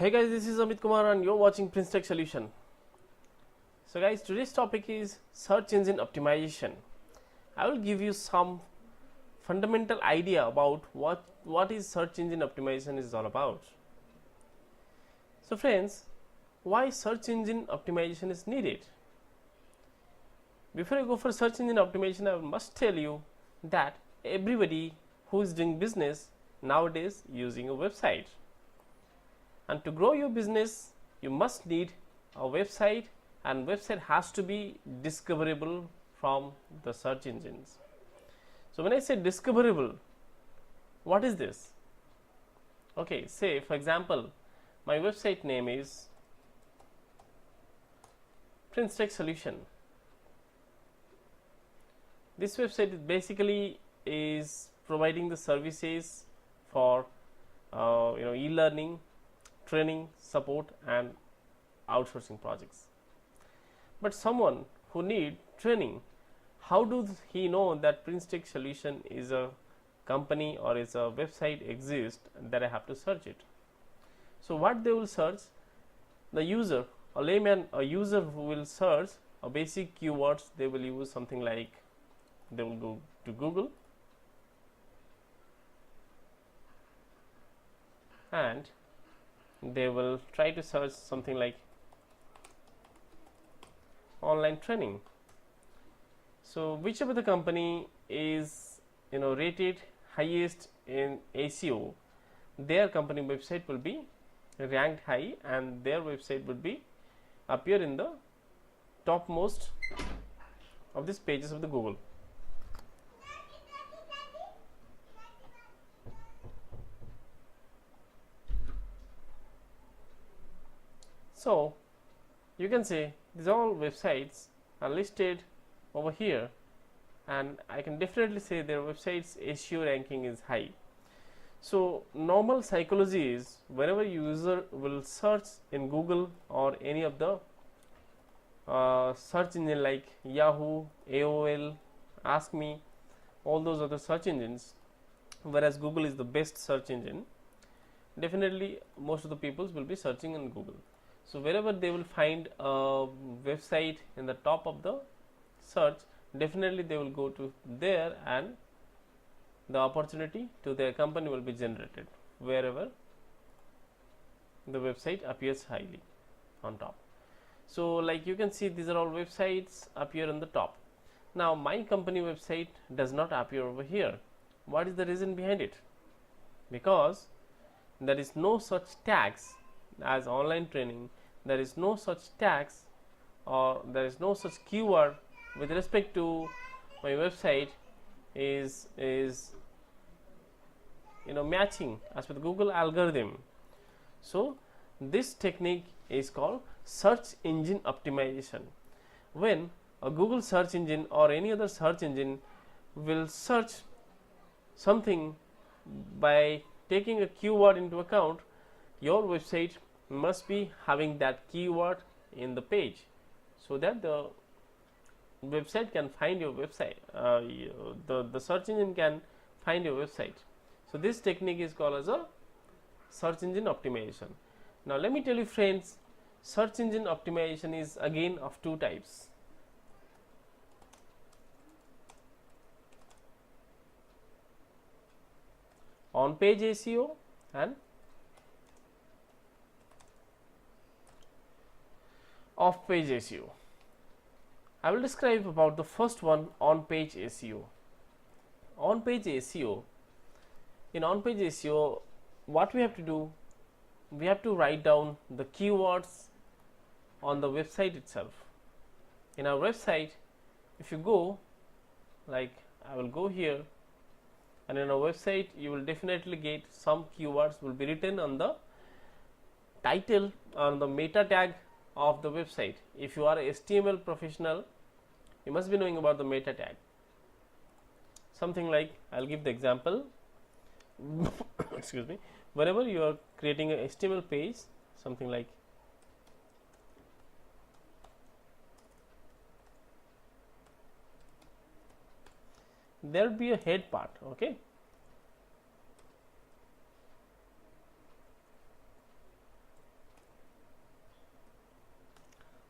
Hey guys, this is Amit Kumar and you're watching Prince Tech Solution. So guys, today's topic is search engine optimization. I will give you some fundamental idea about what is search engine optimization is all about. So friends, why search engine optimization is needed? Before I go for search engine optimization, I must tell you that everybody who is doing business nowadays using a website. And to grow your business, you must need a website, and website has to be discoverable from the search engines. So when I say discoverable, what is this? Okay, say for example, my website name is Prince Tech Solution. This website basically is providing the services for e-learning, training, support and outsourcing projects. But someone who need training, how does he know that Prince Tech Solution is a company or is a website exists that I have to search it? So what they will search, the user, a layman, a user who will search a basic keywords, they will use something like, they will go to Google and they will try to search something like online training. So whichever the company is rated highest in SEO, their company website will be ranked high and their website would be appear in the topmost of these pages of the Google. So you can say these all websites are listed over here, and I can definitely say their websites SEO ranking is high. So normal psychology is whenever user will search in Google or any of the search engine like Yahoo, AOL, Ask Me, all those other search engines, whereas Google is the best search engine, definitely most of the peoples will be searching in Google. So wherever they will find a website in the top of the search, definitely they will go to there and the opportunity to their company will be generated wherever the website appears highly on top. So like you can see, these are all websites appear on the top. Now my company website does not appear over here. What is the reason behind it? Because there is no such tags as online training, there is no such tags or there is no such keyword with respect to my website is matching as per the Google algorithm. So this technique is called search engine optimization. When a Google search engine or any other search engine will search something by taking a keyword into account, your website must be having that keyword in the page so that the website can find your website, the search engine can find your website. So this technique is called as a search engine optimization. Now let me tell you friends, search engine optimization is again of two types. On page SEO and off page SEO. I will describe about the first one, on page SEO. On page SEO, in on page SEO, what we have to do, we have to write down the keywords on the website itself. In our website, if you go, like I will go here, and in our website you will definitely get some keywords will be written on the title, on the meta tag of the website. If you are a HTML professional, you must be knowing about the meta tag. Something like, I'll give the example excuse me, whenever you are creating a HTML page, something like there will be a head part, okay,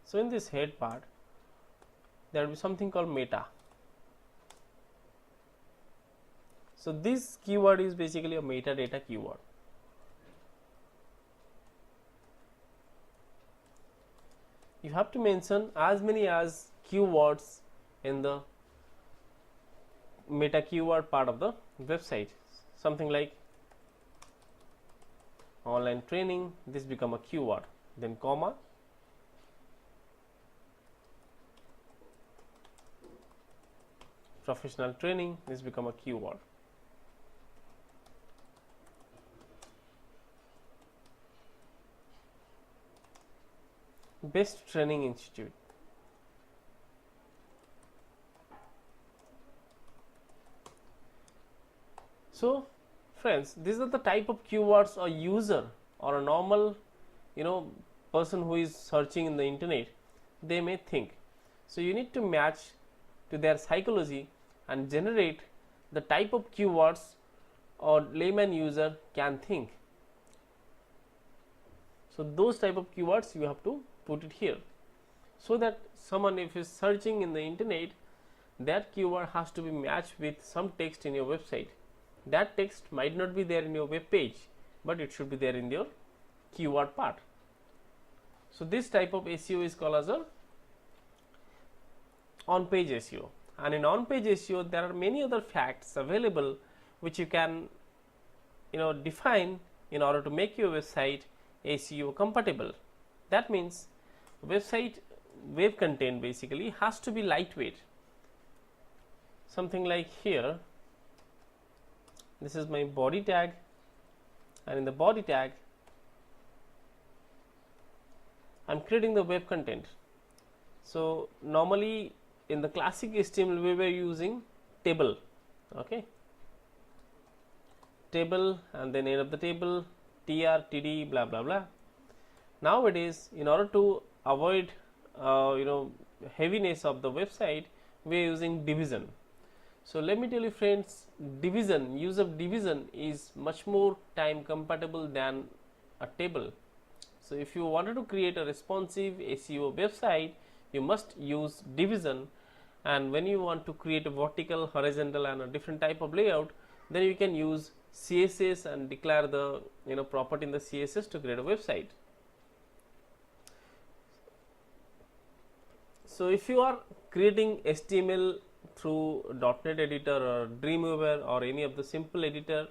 So in this head part there will be something called meta. So this keyword is basically a metadata keyword. You have to mention as many as keywords in the meta keyword part of the website. Something like online training, this become a keyword, then comma, professional training, this become a keyword. Best training institute. So friends, these are the type of keywords a user or a normal person who is searching in the internet they may think. So you need to match to their psychology and generate the type of keywords or layman user can think. So those type of keywords you have to put it here, so that someone if is searching in the internet, that keyword has to be matched with some text in your website. That text might not be there in your web page, but it should be there in your keyword part. So this type of SEO is called as a on-page SEO. And in on-page SEO there are many other facts available which you can define in order to make your website SEO compatible. That means website web content basically has to be lightweight. Something like here, this is my body tag, and in the body tag I am creating the web content. So normally in the classic HTML we were using table, okay, table and then end of the table tr td blah blah blah. Nowadays in order to avoid heaviness of the website, we are using division. So let me tell you friends, use of division is much more time compatible than a table. So if you wanted to create a responsive SEO website, you must use division, and when you want to create a vertical, horizontal and a different type of layout, then you can use CSS and declare the property in the CSS to create a website. So if you are creating HTML through .NET editor or Dreamweaver or any of the simple editor,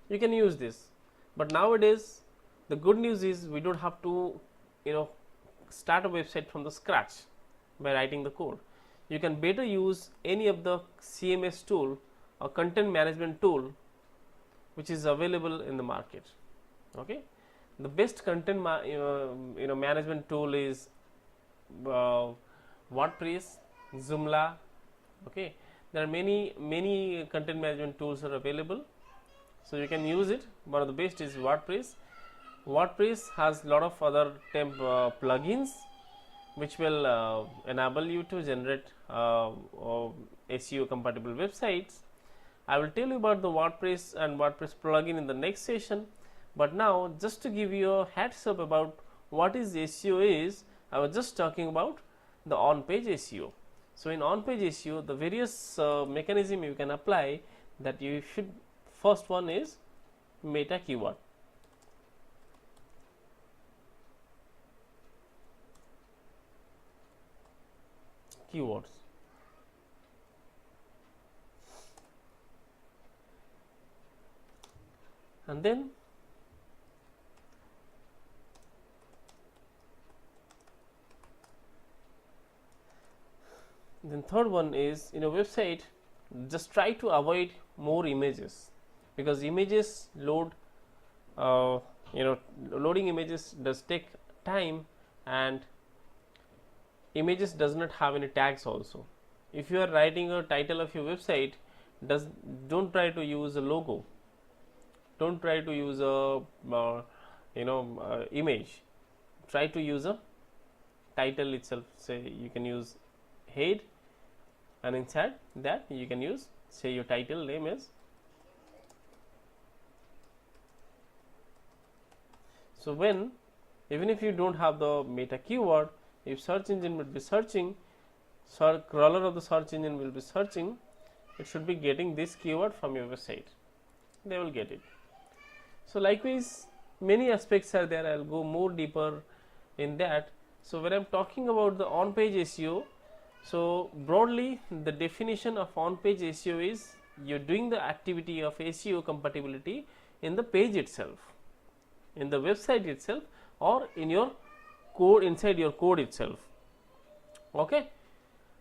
you can use this. But nowadays the good news is we don't have to start a website from the scratch by writing the code. You can better use any of the CMS tool or content management tool which is available in the market. Okay, the best content management tool is WordPress, Joomla. Okay, there are many content management tools are available, so you can use it. One of the best is WordPress. WordPress has lot of other temp plugins which will enable you to generate SEO compatible websites. I will tell you about the WordPress and WordPress plugin in the next session, but now just to give you a heads up about what is SEO is, I was just talking about the on-page SEO. So in on-page SEO, the various mechanism you can apply, that you should, first one is meta keyword. Keywords. And then third one is, in a website just try to avoid more images, because images load loading images does take time, and images does not have any tags also. If you are writing a title of your website, don't try to use a logo, don't try to use a image, try to use a title itself. Say you can use head, and inside that you can use, say, your title name is. So when, even if you don't have the meta keyword, if search engine will be searching, crawler of the search engine will be searching, it should be getting this keyword from your website. They will get it. So likewise, many aspects are there. I will go more deeper in that. So when I am talking about the on-page SEO, so broadly the definition of on-page SEO is you are doing the activity of SEO compatibility in the page itself, in the website itself, or in your code, inside your code itself. Okay.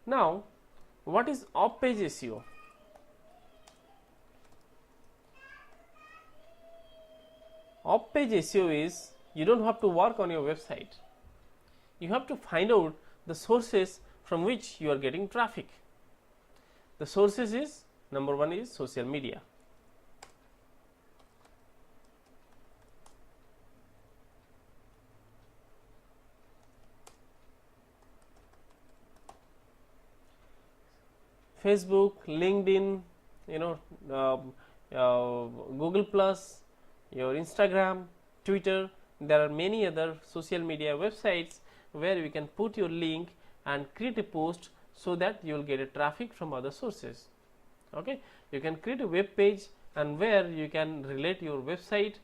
Now, what is off-page SEO? Off-page SEO is you don't have to work on your website. You have to find out the sources from which you are getting traffic. The sources is, number one is social media. Facebook, LinkedIn, Google Plus, your Instagram, Twitter. There are many other social media websites where you can put your link and create a post so that you will get a traffic from other sources. Okay, you can create a web page and where you can relate your website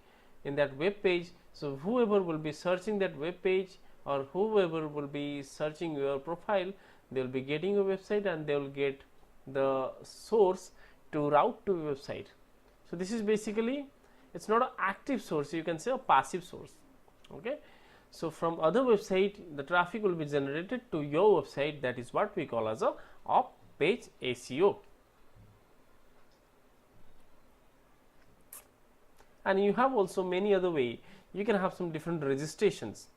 in that web page. So whoever will be searching that web page or whoever will be searching your profile, they will be getting your website and they will get the source to route to your website. So this is basically, it's not an active source, you can say a passive source. Okay, so from other website the traffic will be generated to your website. That is what we call as a off-page SEO. And you have also many other way. You can have some different registrations.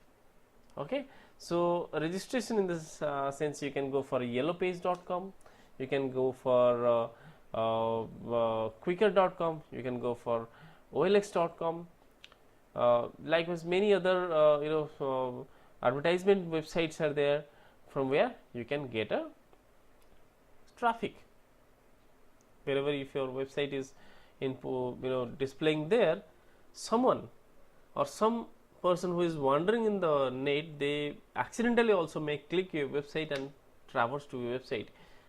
Okay, so registration in this sense, you can go for yellowpage.com, you can go for quicker.com, you can go for olx.com. Likewise, many other advertisement websites are there from where you can get a traffic. Wherever if your website is in displaying there, someone or some person who is wandering in the net, they accidentally also may click your website and traverse to your website,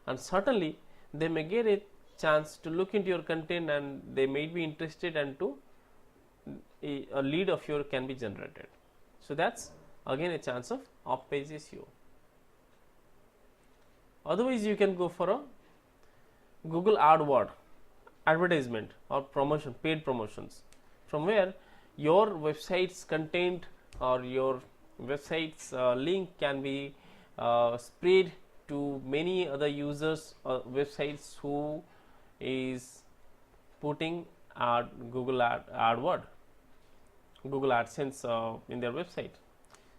and certainly they may get a chance to look into your content and they may be interested, and to a lead of your can be generated. So that's again a chance of off-page SEO. Otherwise, you can go for a Google AdWord advertisement or promotion, paid promotions, from where your website's content or your website's link can be spread to many other users websites who is putting Google AdWord, Google AdSense in their website.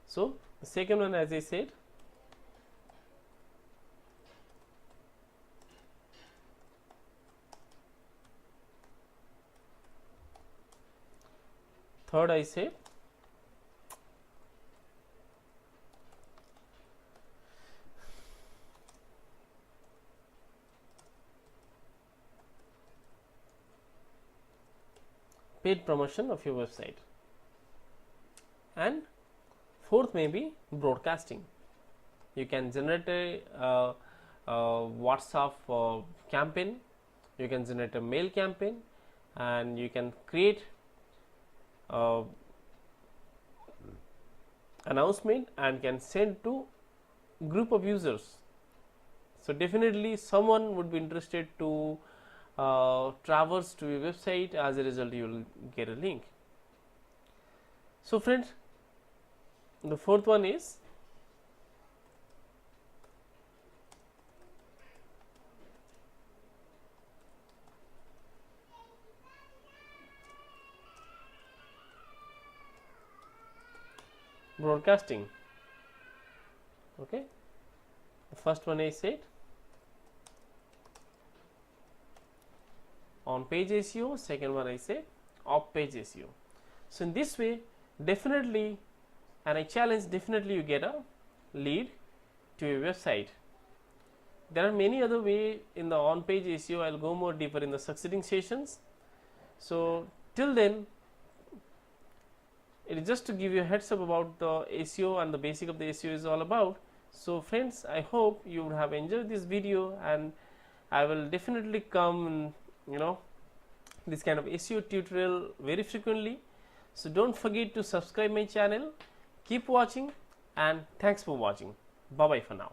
So the second one, as I said, third I say paid promotion of your website, and fourth may be broadcasting. You can generate a WhatsApp campaign, you can generate a mail campaign, and you can create announcement and can send to group of users. So definitely someone would be interested to traverse to your website. As a result, you will get a link. So friends, the fourth one is broadcasting. Okay, the first one I said on page SEO, second one I said off page SEO. So in this way, definitely, and I challenge, definitely you get a lead to your website. There are many other way in the on page SEO. I'll go more deeper in the succeeding sessions. So till then, it is just to give you a heads up about the SEO and the basic of the SEO is all about. So friends, I hope you would have enjoyed this video, and I will definitely come, this kind of SEO tutorial very frequently. So don't forget to subscribe my channel, keep watching, and thanks for watching. Bye bye for now.